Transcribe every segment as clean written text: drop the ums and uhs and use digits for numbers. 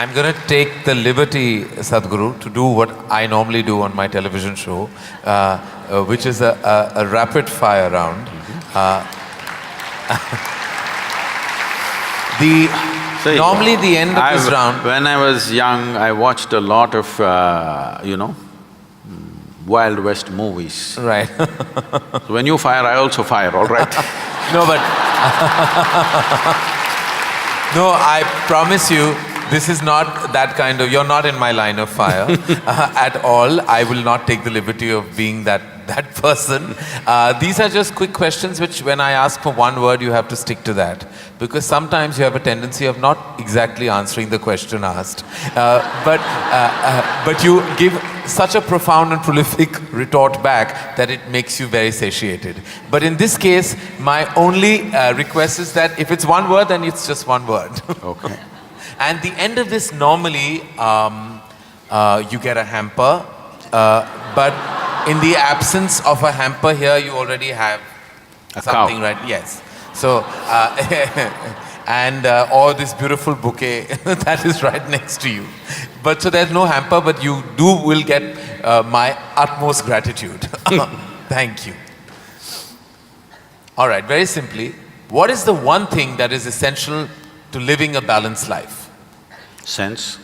I'm gonna take the liberty, Sadhguru, to do what I normally do on my television show, which is a rapid fire round. Normally the end of this round… When I was young, I watched a lot of, Wild West movies. Right. So when you fire, I also fire, all right? No, but no, I promise you, this is not that kind of… You're not in my line of fire at all. I will not take the liberty of being that person. These are just quick questions which when I ask for one word, you have to stick to that. Because sometimes you have a tendency of not exactly answering the question asked. But you give such a profound and prolific retort back that it makes you very satiated. But in this case, my only request is that if it's one word, then it's just one word. Okay. And the end of this, normally, you get a hamper, but in the absence of a hamper here, you already have something, right? Yes. So, or this beautiful bouquet that is right next to you. But so there's no hamper, but you will get my utmost gratitude. Thank you. All right, very simply, what is the one thing that is essential to living a balanced life? Sense.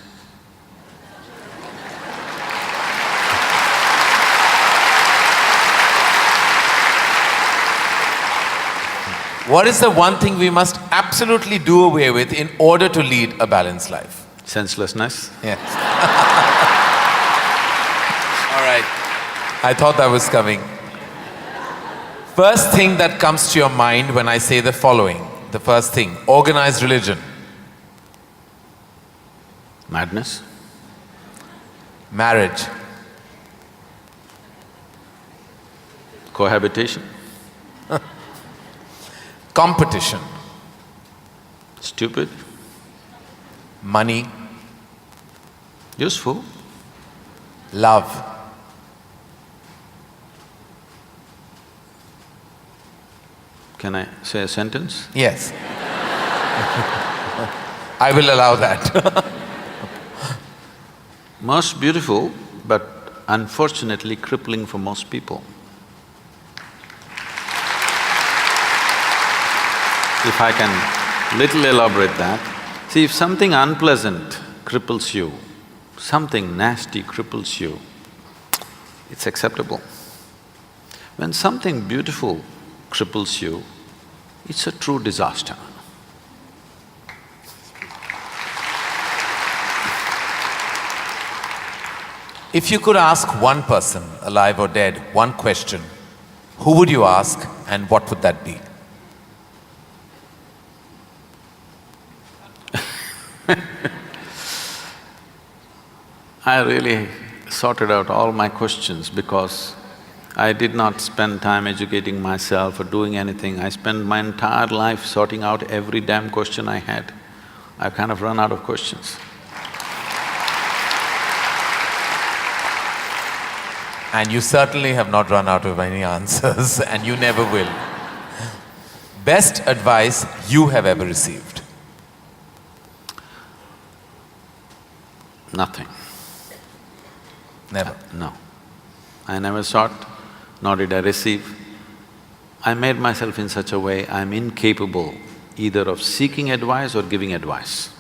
What is the one thing we must absolutely do away with in order to lead a balanced life? Senselessness. Yes. All right. I thought that was coming. First thing that comes to your mind when I say the following, the first thing, organized religion. Madness. Marriage. Cohabitation. Competition. Stupid. Money. Useful. Love. Can I say a sentence? Yes. I will allow that. Most beautiful, but unfortunately crippling for most people. If I can little elaborate that, see, if something unpleasant cripples you, something nasty cripples you, it's acceptable. When something beautiful cripples you, it's a true disaster. If you could ask one person, alive or dead, one question, who would you ask and what would that be? I really sorted out all my questions because I did not spend time educating myself or doing anything. I spent my entire life sorting out every damn question I had. I've kind of run out of questions. And you certainly have not run out of any answers and you never will. Best advice you have ever received? Nothing. Never? No. I never sought, nor did I receive. I made myself in such a way I'm incapable either of seeking advice or giving advice.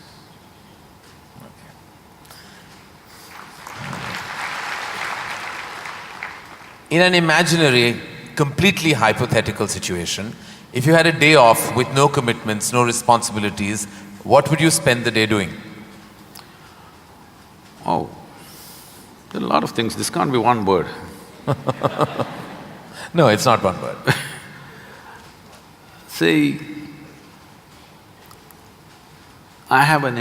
In an imaginary, completely hypothetical situation, if you had a day off with no commitments, no responsibilities, what would you spend the day doing? Oh, there are a lot of things, this can't be one word. No, it's not one word. See, I have an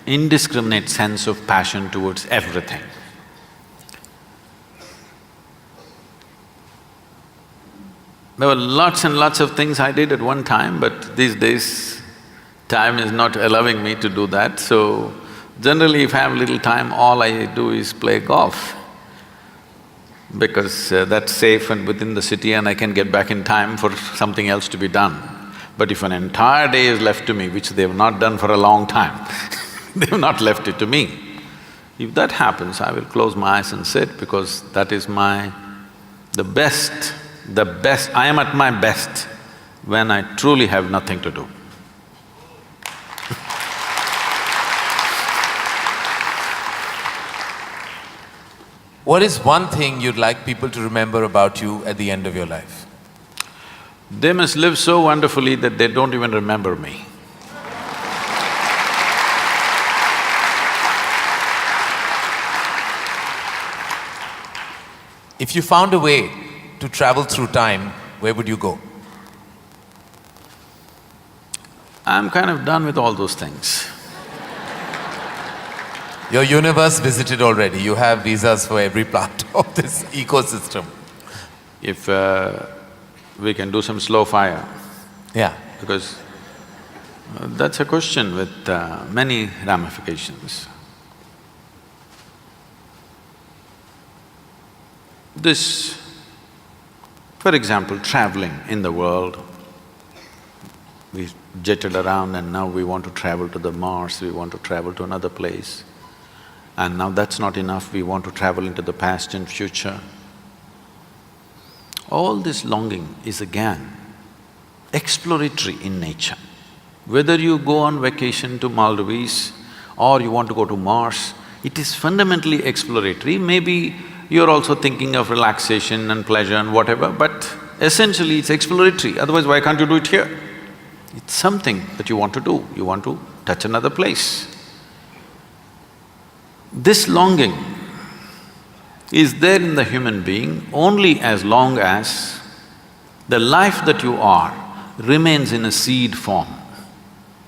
indiscriminate sense of passion towards everything. There were lots and lots of things I did at one time, but these days, time is not allowing me to do that, so generally if I have little time, all I do is play golf. Because that's safe and within the city and I can get back in time for something else to be done. But if an entire day is left to me, which they have not done for a long time, They've not left it to me. If that happens, I will close my eyes and sit because that is the best, I am at my best when I truly have nothing to do. What is one thing you'd like people to remember about you at the end of your life? They must live so wonderfully that they don't even remember me. If you found a way to travel through time, where would you go? I'm kind of done with all those things. Your universe visited already, you have visas for every part of this ecosystem. If we can do some slow fire, Yeah. because that's a question with many ramifications. This, for example, traveling in the world, we jetted around and now we want to travel to the Mars, we want to travel to another place. And now that's not enough, we want to travel into the past and future. All this longing is again exploratory in nature. Whether you go on vacation to Maldives or you want to go to Mars, it is fundamentally exploratory. Maybe you're also thinking of relaxation and pleasure and whatever, but essentially it's exploratory, otherwise why can't you do it here? It's something that you want to do, you want to touch another place. This longing is there in the human being only as long as the life that you are remains in a seed form.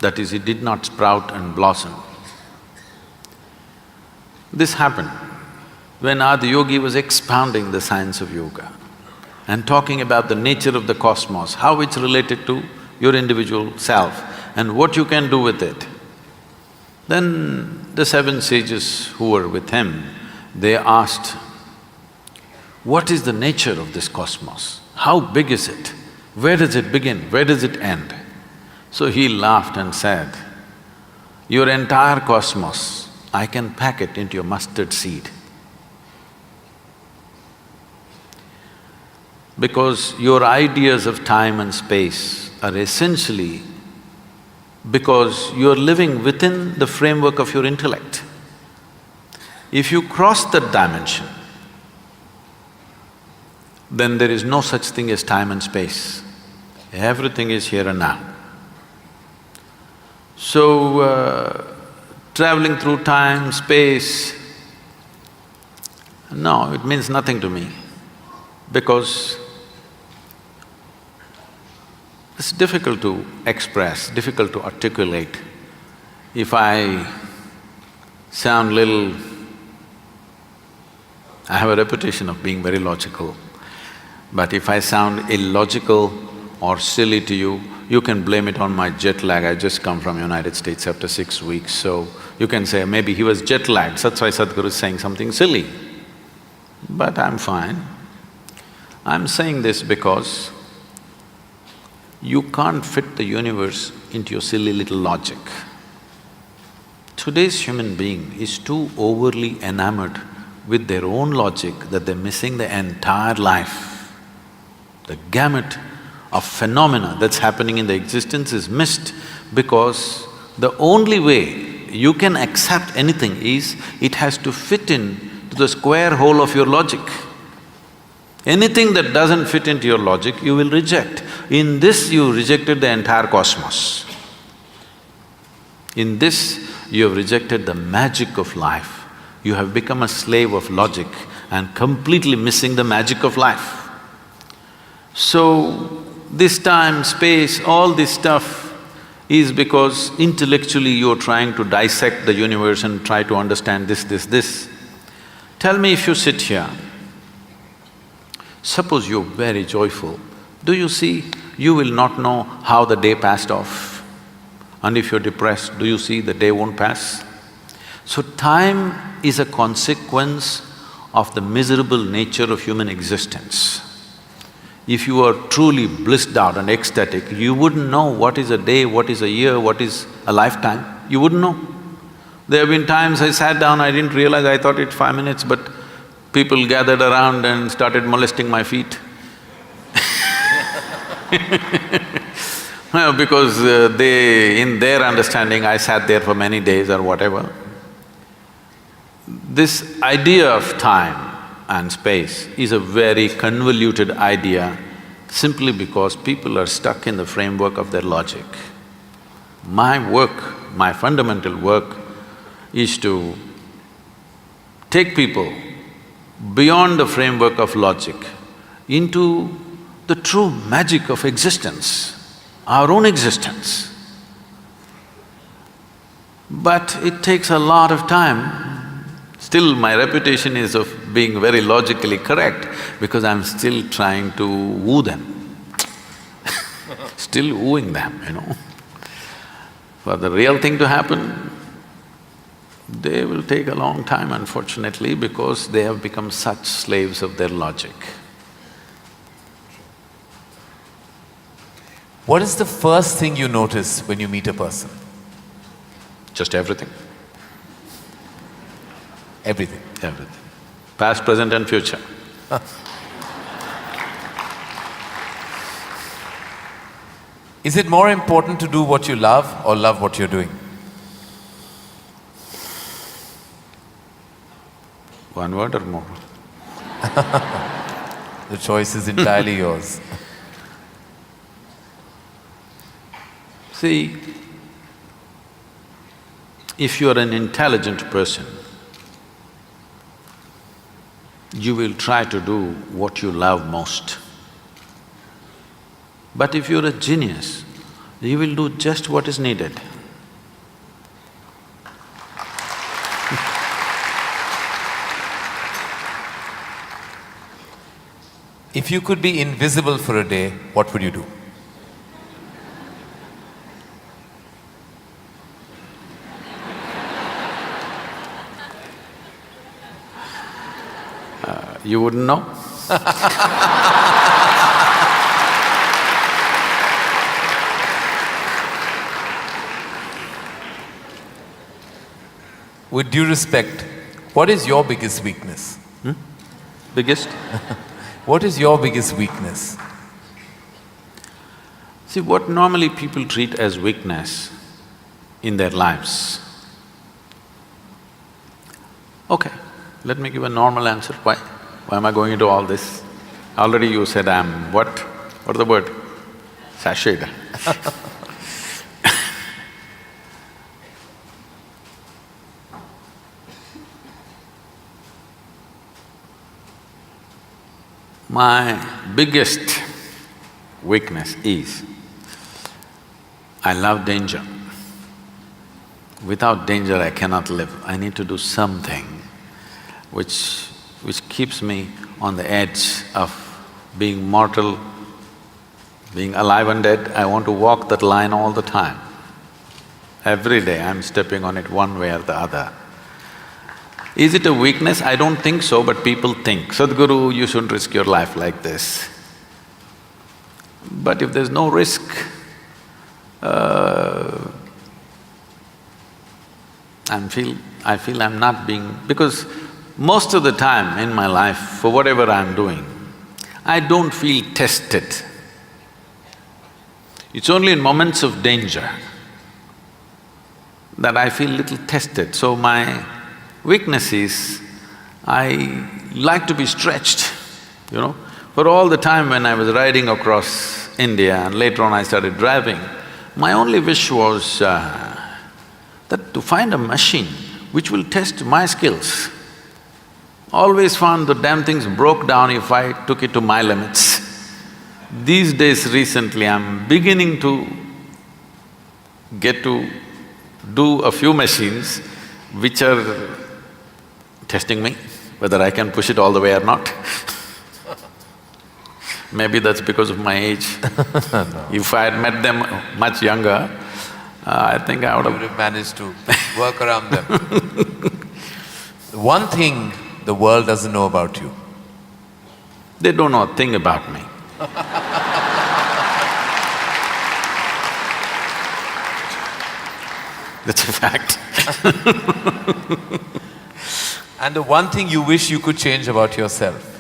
That is, it did not sprout and blossom. This happened when Adiyogi was expounding the science of yoga and talking about the nature of the cosmos, how it's related to your individual self and what you can do with it. Then the seven sages who were with him, they asked, what is the nature of this cosmos? How big is it? Where does it begin? Where does it end? So he laughed and said, your entire cosmos, I can pack it into your mustard seed. Because your ideas of time and space are essentially because you're living within the framework of your intellect. If you cross that dimension, then there is no such thing as time and space. Everything is here and now. So, traveling through time, space, no, it means nothing to me because it's difficult to express, difficult to articulate. If I sound little… I have a reputation of being very logical, but if I sound illogical or silly to you, you can blame it on my jet lag. I just come from United States after 6 weeks, so you can say maybe he was jet lagged, that's why Sadhguru is saying something silly. But I'm fine. I'm saying this because you can't fit the universe into your silly little logic. Today's human being is too overly enamored with their own logic that they're missing the entire life. The gamut of phenomena that's happening in the existence is missed because the only way you can accept anything is it has to fit in to the square hole of your logic. Anything that doesn't fit into your logic, you will reject. In this, you rejected the entire cosmos. In this, you have rejected the magic of life. You have become a slave of logic and completely missing the magic of life. So, this time, space, all this stuff is because intellectually you're trying to dissect the universe and try to understand this. Tell me if you sit here, suppose you're very joyful, do you see, you will not know how the day passed off. And if you're depressed, do you see the day won't pass? So time is a consequence of the miserable nature of human existence. If you are truly blissed out and ecstatic, you wouldn't know what is a day, what is a year, what is a lifetime, you wouldn't know. There have been times I sat down, I didn't realize, I thought it's 5 minutes, but people gathered around and started molesting my feet. Well, because in their understanding, I sat there for many days or whatever. This idea of time and space is a very convoluted idea simply because people are stuck in the framework of their logic. My work, my fundamental work is to take people beyond the framework of logic into the true magic of existence, our own existence. But it takes a lot of time. Still, my reputation is of being very logically correct because I'm still trying to woo them, still wooing them, you know. For the real thing to happen, they will take a long time, unfortunately, because they have become such slaves of their logic. What is the first thing you notice when you meet a person? Just everything. Everything. Everything. Past, present and future. Is it more important to do what you love or love what you're doing? One word or more? The choice is entirely yours. See, if you are an intelligent person, you will try to do what you love most. But if you're a genius, you will do just what is needed. If you could be invisible for a day, what would you do? You wouldn't know? With due respect, what is your biggest weakness? Biggest? What is your biggest weakness? See, what normally people treat as weakness in their lives. Okay, let me give a normal answer. Why? Why am I going into all this? Already you said I'm what? What is the word? Sashayed. My biggest weakness is, I love danger. Without danger I cannot live. I need to do something which keeps me on the edge of being mortal, being alive and dead. I want to walk that line all the time. Every day I'm stepping on it one way or the other. Is it a weakness? I don't think so, but people think, Sadhguru, you shouldn't risk your life like this. But if there's no risk, I feel I'm not being… because most of the time in my life, for whatever I'm doing, I don't feel tested. It's only in moments of danger that I feel little tested. So my weakness is, I like to be stretched, you know. For all the time when I was riding across India and later on I started driving, my only wish was that to find a machine which will test my skills. Always found the damn things broke down if I took it to my limits. These days recently I'm beginning to get to do a few machines which are testing me, whether I can push it all the way or not. Maybe that's because of my age. No. If I had met them much younger, I think I would You would have… have managed to work around them. One thing the world doesn't know about you. They don't know a thing about me. That's a fact. And the one thing you wish you could change about yourself?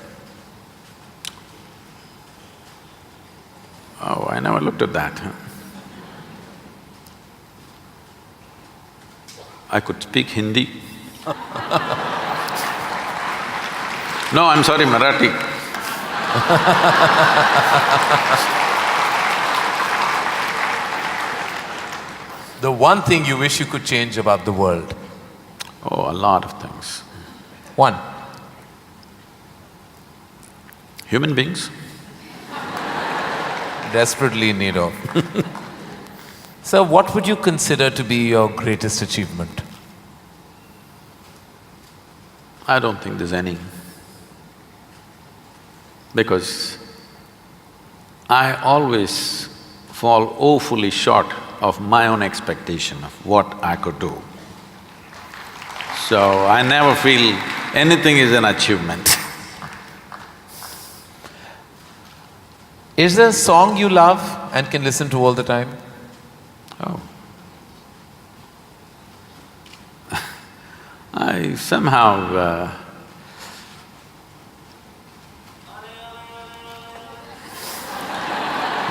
Oh, I never looked at that. I could speak Hindi. No, I'm sorry, Marathi. The one thing you wish you could change about the world? Oh, a lot of things. One. Human beings. Desperately in need of. Sir, what would you consider to be your greatest achievement? I don't think there's any. Because I always fall woefully short of my own expectation of what I could do. So I never feel anything is an achievement. Is there a song you love and can listen to all the time? Oh. I somehow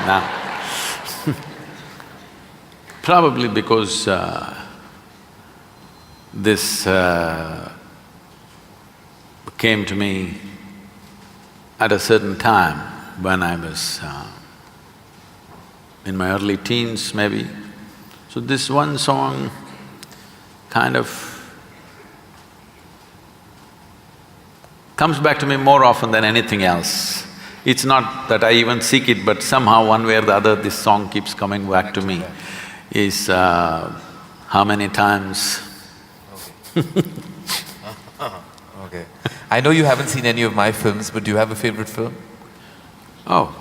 now probably because this came to me at a certain time when I was in my early teens maybe. So this one song kind of comes back to me more often than anything else. It's not that I even seek it, but somehow one way or the other this song keeps coming back to me. Is how many times Okay. I know you haven't seen any of my films, but do you have a favorite film? Oh,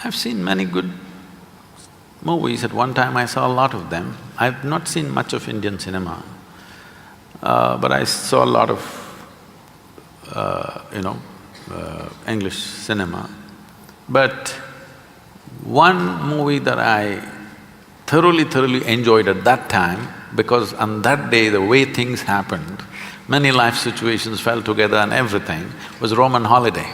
I've seen many good movies. At one time I saw a lot of them. I've not seen much of Indian cinema, but I saw a lot of, English cinema. But one movie that I thoroughly enjoyed at that time, because on that day the way things happened, many life situations fell together and everything, was Roman Holiday.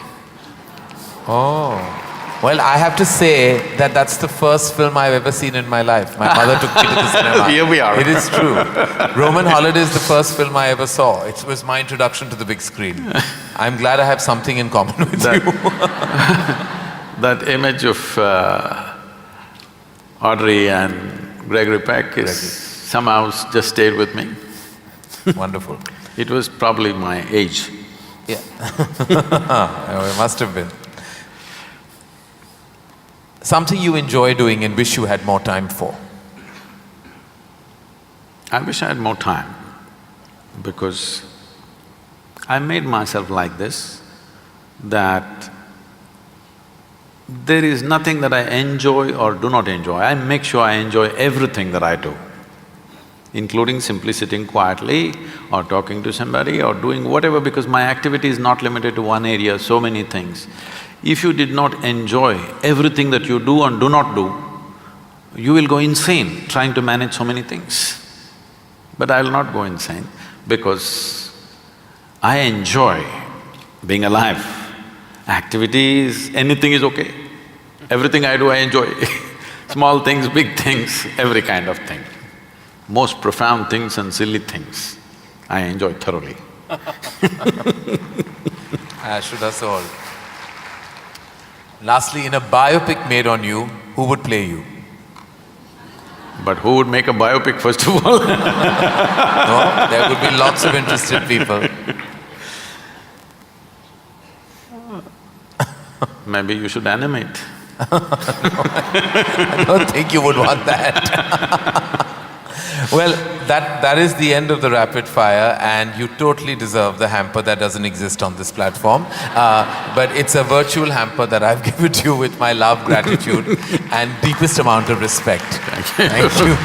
Oh. Well, I have to say that that's the first film I've ever seen in my life. My mother took me to the cinema. Here we are. It is true. Roman Holiday is the first film I ever saw. It was my introduction to the big screen. I'm glad I have something in common with you. That image of Audrey and Gregory Peck is somehow just stayed with me. Wonderful. It was probably my age. Yeah. Oh, it must have been. Something you enjoy doing and wish you had more time for? I wish I had more time, because I made myself like this, that there is nothing that I enjoy or do not enjoy. I make sure I enjoy everything that I do, including simply sitting quietly or talking to somebody or doing whatever, because my activity is not limited to one area, so many things. If you did not enjoy everything that you do and do not do, you will go insane trying to manage so many things. But I will not go insane, because I enjoy being alive. Activities, anything is okay. Everything I do, I enjoy. Small things, big things, every kind of thing. Most profound things and silly things, I enjoy thoroughly. Should us all. Lastly, in a biopic made on you, who would play you? But who would make a biopic first of all? No, there would be lots of interested people. Maybe you should animate. I don't think you would want that. Well, that is the end of the rapid fire, and you totally deserve the hamper that doesn't exist on this platform. But it's a virtual hamper that I've given to you with my love, gratitude and deepest amount of respect. Thank you. Thank you.